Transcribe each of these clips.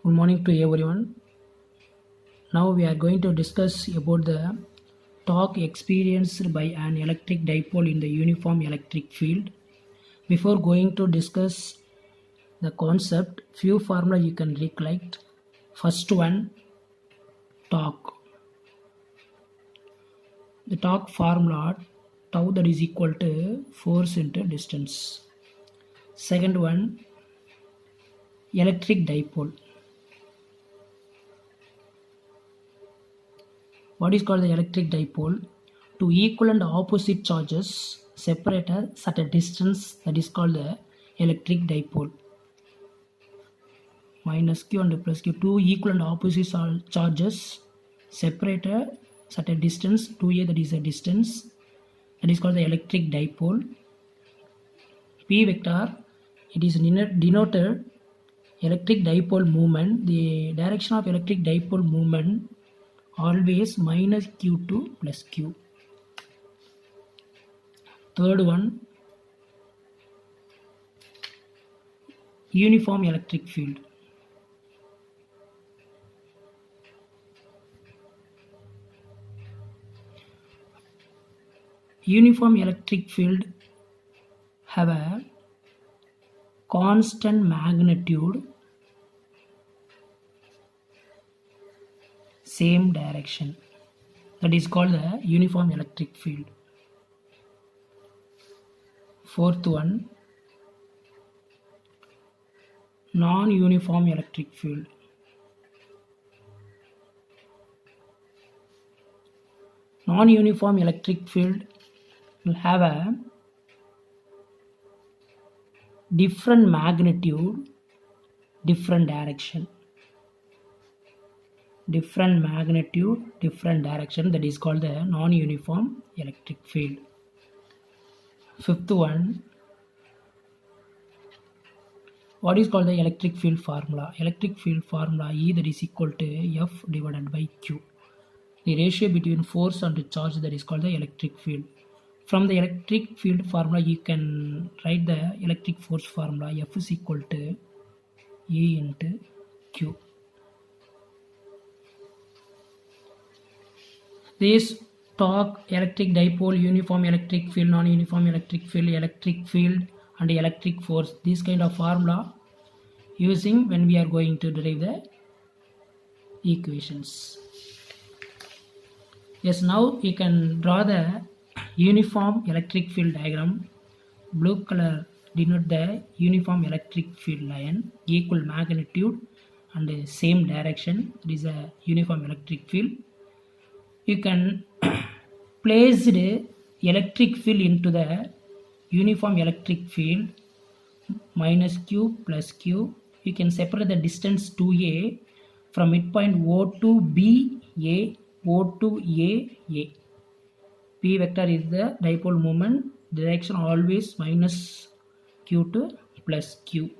Good morning to everyone. Now we are going to discuss about the torque experienced by an electric dipole in the uniform electric field. Before going to discuss the concept, few formula you can recollect. First one, torque. The torque formula tau that is equal to force into distance. Second one, electric dipole. What is called the electric dipole? Two equal and opposite charges separated at a distance, that is called the electric dipole. Minus q and plus q, two equal and opposite charges separated at a distance 2a, that is a distance, that is called the electric dipole. P vector, it is denoted electric dipole moment. The direction of electric dipole moment always minus q2 plus q. Third one, uniform electric field. Uniform electric field have a constant magnitude, same direction, that is called the uniform electric field. Fourth one, non-uniform electric field. Non-uniform electric field will have a different magnitude, different direction. Different magnitude, different direction, that is called the non-uniform electric field. Fifth one, what is called the electric field formula? Electric field formula E, that is equal to F divided by Q. The ratio between force and charge, that is called the electric field. From the electric field formula you can write the electric force formula. F is equal to E into Q. This torque, electric dipole, uniform electric field, non-uniform electric field and electric force, this kind of formula using when we are going to derive the equations. Yes, now you can draw the uniform electric field diagram. Blue color denote the uniform electric field line, equal magnitude and same direction. It is a uniform electric field. You can place the electric field into the uniform electric field minus q plus q. You can separate the distance 2a from midpoint O to B A, O to A. P vector is the dipole moment, direction always minus q2 plus q.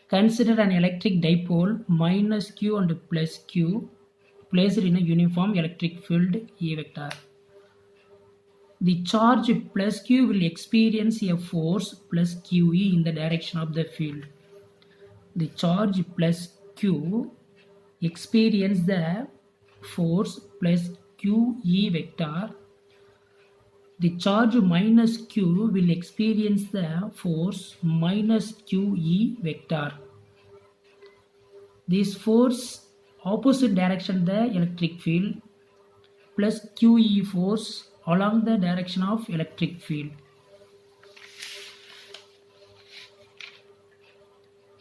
Consider an electric dipole minus q and plus q placed in a uniform electric field E vector. The charge plus q will experience a force plus QE in the direction of the field. The charge plus q experience the force plus QE vector. The charge minus q will experience the force minus QE vector. This force opposite direction the electric field plus QE force along the direction of electric field.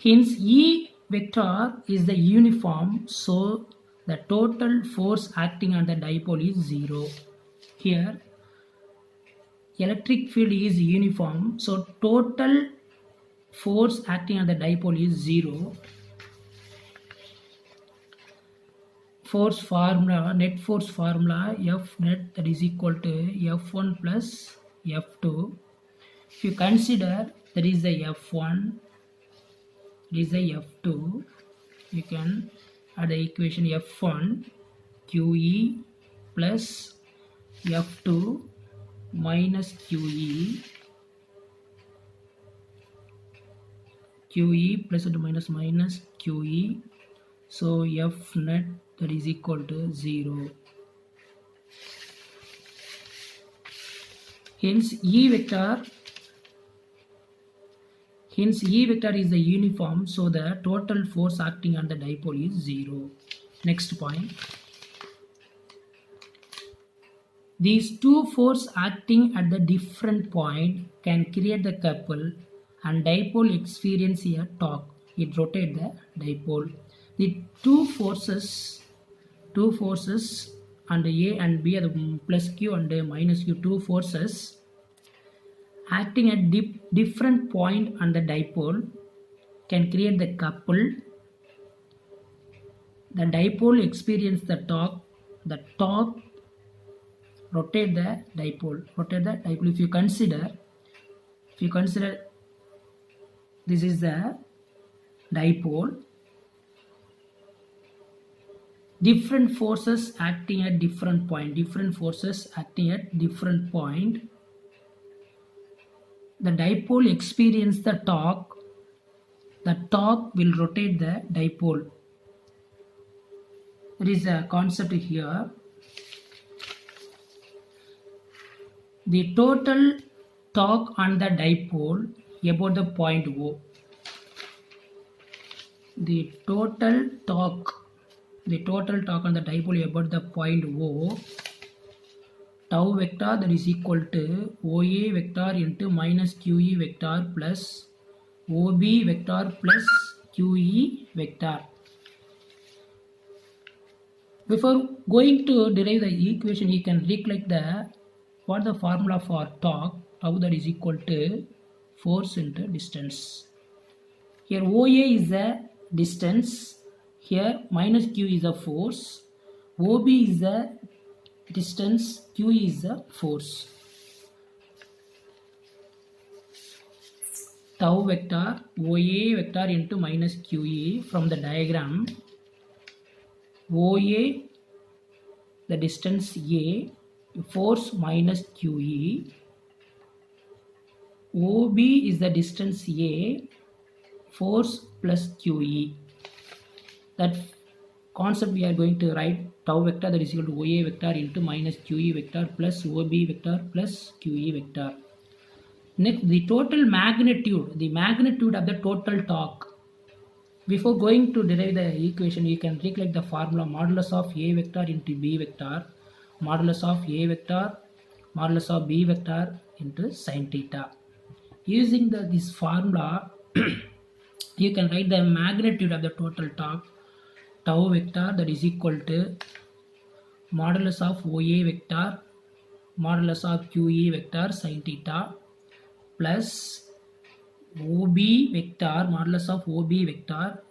Hence E vector is the uniform, so the total force acting on the dipole is 0. Here electric field is uniform, so total force acting on the dipole is 0. Force formula, net force formula, F net, that is equal to F1 plus F2. If you consider that is the F1, that is the F2, you can add the equation F1 QE plus F2 minus QE QE plus into minus minus QE. So F net that is equal to 0. Hence E vector is the uniform, so the total force acting on the dipole is 0. Next point. These two forces acting at the different point can create the couple and dipole experience a torque. It rotates the dipole. The two forces and A and B are the plus Q and minus Q, two forces acting at different point on the dipole can create the couple. The dipole experience the torque. The torque rotate the dipole. If you consider this is the dipole, different forces acting at different point. The dipole experience the torque. The torque will rotate the dipole. There is a concept here. The total torque on the dipole about the point O. The total torque on the dipole about the point O, tau vector, that is equal to OA vector into minus QE vector plus OB vector plus QE vector. Before going to derive the equation, you can recollect what the formula for torque. Tau that is equal to force into distance. Here OA is the distance. Here minus Q is the force. OB is the distance. QE is the force. Tau vector OA vector into minus QE. From the diagram, OA the distance A, force minus QE. OB is the distance A, force plus QE. That concept we are going to write tau vector that is equal to OA vector into minus QE vector plus OB vector plus QE vector. Next, the total magnitude, of the total torque. Before going to derive the equation, you can recollect the formula modulus of A vector into B vector, modulus of A vector, modulus of B vector into sin theta. Using this formula, you can write the magnitude of the total torque, tau vector, that is equal to modulus of OA vector, modulus of QE vector sin theta plus OB vector, modulus of OB vector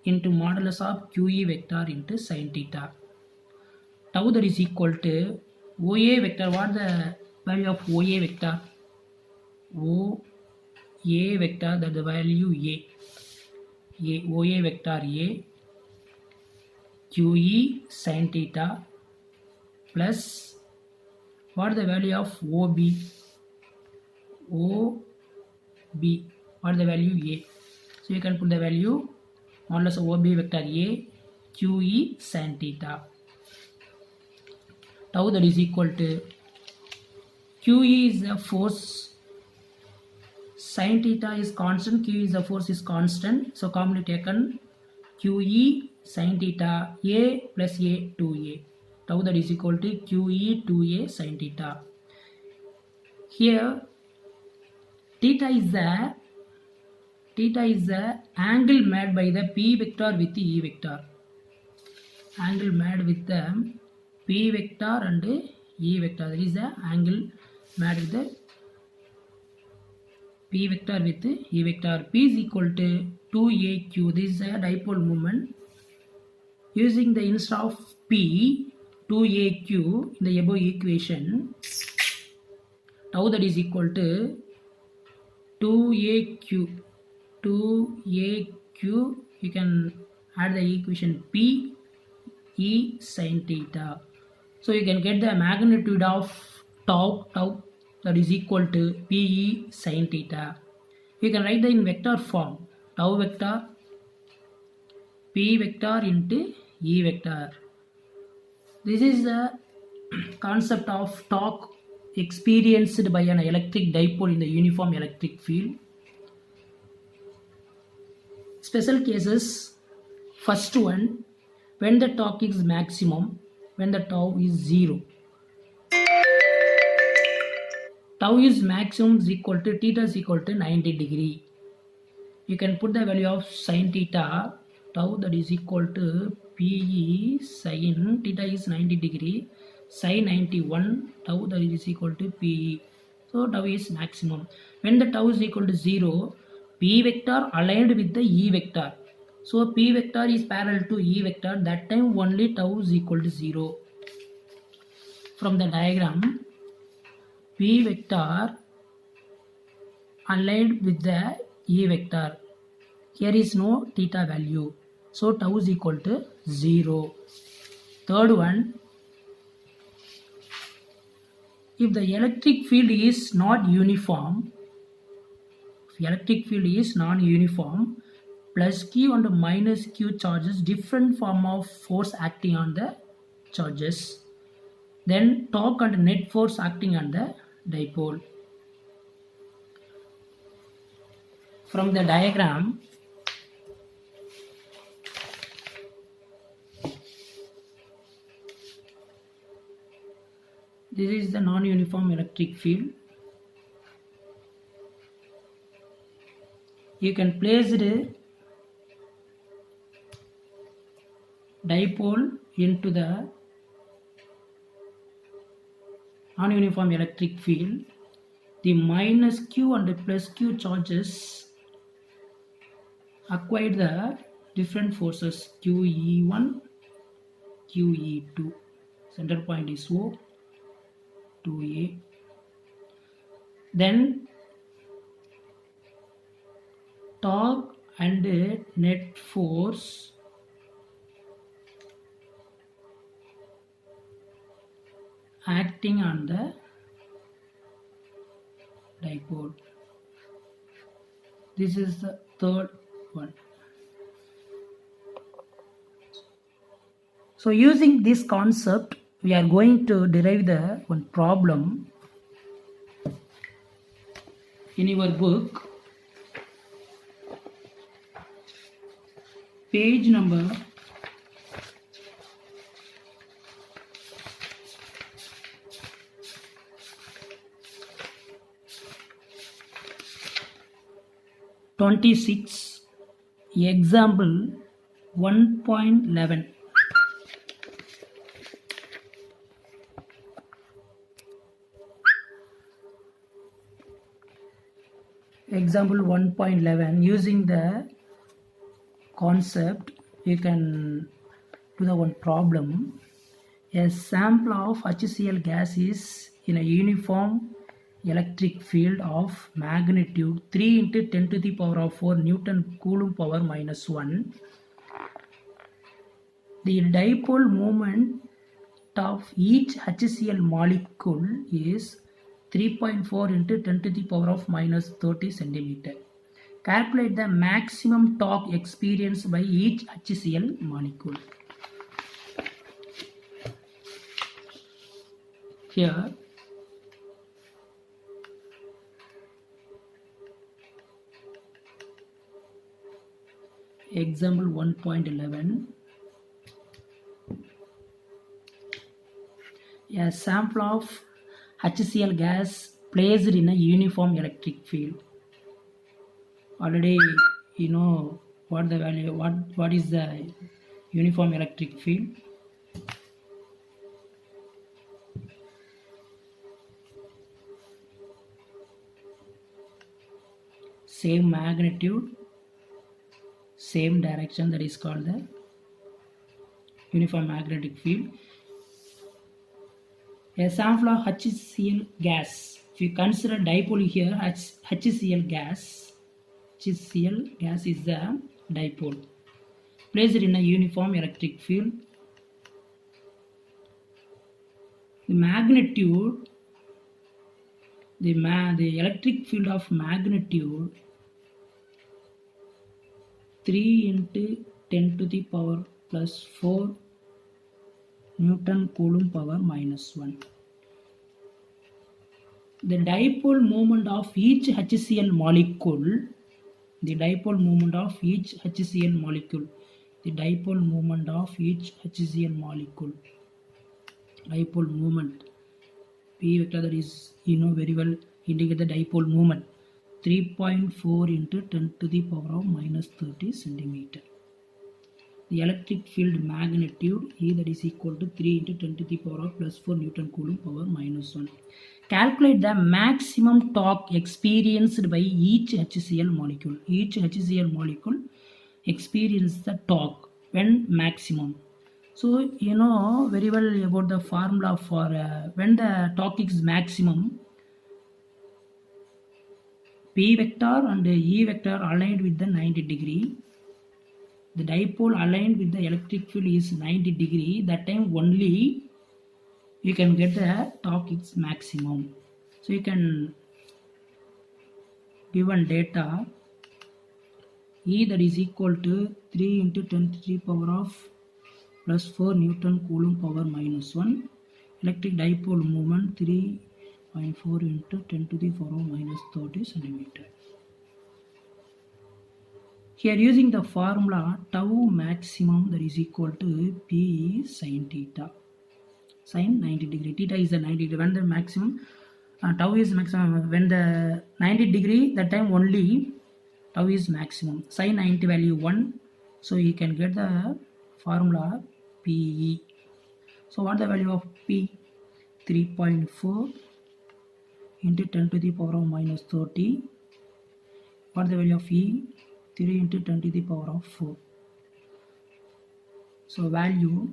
into modulus of QE vector into sin theta. Tau that is equal to OA vector. What the value of OA vector? OA vector, that the value A. OA vector A, QE sin theta plus what the value of OB? What the value A? So you can put the value modulus of OB vector A, QE sin theta. Tau that is equal to QE is the force, sin theta is constant, Q is the force is constant. So commonly taken QE sin theta A plus A 2A. Tau that is equal to QE 2A sin theta. Here theta is the angle made by the P vector with the E vector. Angle made with the P vector and E vector. That is the angle made with the P vector with the E vector. P is equal to 2AQ. This is a dipole moment. Using the instead of P, 2AQ in the above equation, tau that is equal to 2AQ. You can add the equation P E sin theta. So you can get the magnitude of tau that is equal to PE sin theta. We can write the in vector form. Tau vector P vector into E vector. This is the concept of torque experienced by an electric dipole in the uniform electric field. Special cases, first one, when the torque is maximum, when the tau is 0. Tau is maximum is equal to theta is equal to 90 degree. You can put the value of sin theta, tau, that is equal to PE sin theta is 90 degree, sin 91 tau, that is equal to PE. So tau is maximum. When the tau is equal to 0, P vector aligned with the E vector. So P vector is parallel to E vector, that time only tau is equal to 0. From the diagram, P vector aligned with the E vector. Here is no theta value. So tau is equal to 0. Third one, if the electric field is not uniform, if electric field is non-uniform, plus Q and minus Q charges different form of force acting on the charges. Then torque and net force acting on the dipole. From the diagram, this is the non-uniform electric field. You can place the dipole into the non-uniform electric field. The minus Q and the plus Q charges acquire the different forces QE1, QE2. Center point is O, 2A. Then torque and net force acting on the dipole. This is the third one. So using this concept, we are going to derive the one problem in your book, page number 26, example 1.11. Example 1.11, using the concept, you can do the one problem. A sample of HCl gas is in a uniform electric field of magnitude 3 into 10 to the power of 4 Newton Coulomb power minus 1. The dipole moment of each HCl molecule is 3.4 into 10 to the power of minus 30 centimeter. Calculate the maximum torque experienced by each HCl molecule. Here, example 1.11. A sample of HCl gas placed in a uniform electric field. Already you know what the value, what is the uniform electric field. Same magnitude, same direction, that is called the uniform magnetic field. A sample of HCl gas. If you consider dipole here, HCl gas is the dipole placed in a uniform electric field. The magnitude, the electric field of magnitude 3 into 10 to the power plus 4 Newton Coulomb power minus 1. The dipole moment of each HCl molecule, the dipole moment of each HCl molecule, the dipole moment of each HCl molecule, dipole moment, P vector, that is, you know very well, indicate the dipole moment, 3.4 into 10 to the power of minus 30 centimeter. The electric field magnitude E, that is equal to 3 into 10 to the power of plus 4 Newton Coulomb power minus 1. Calculate the maximum torque experienced by each HCl molecule. Each HCl molecule experiences the torque when maximum. So you know very well about the formula for when the torque is maximum, P vector and E vector aligned with the 90 degree. The dipole aligned with the electric field is 90 degree. That time only you can get the torque is maximum. So you can given data E, that is equal to 3 into 10 to the power of plus 4 Newton Coulomb power minus 1. Electric dipole moment 3.4 into 10 to the power of minus 30 centimeter. Here using the formula tau maximum, that is equal to P sin theta, sin 90 degree. Theta is the 90 degree. When the maximum, tau is maximum. When the 90 degree, that time only tau is maximum. Sin 90 value 1. So you can get the formula PE. So what the value of P? 3.4 into 10 to the power of minus 30. What the value of E? 3 into 10 to the power of 4. So value,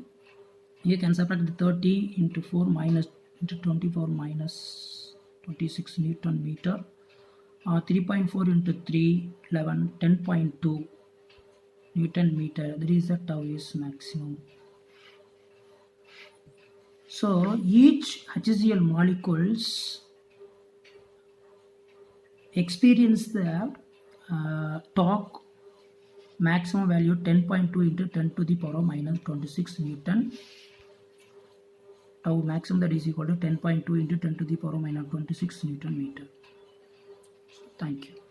you can subtract the 30 into 4 minus into 24 minus 26 Newton meter. 3.4 into 3, 11, 10.2 Newton meter. That is the tau is maximum. So each HCl molecules experience the torque maximum value 10.2 into 10 to the power of minus 26 Newton. Tau maximum, that is equal to 10.2 into 10 to the power of minus 26 Newton meter. Thank you.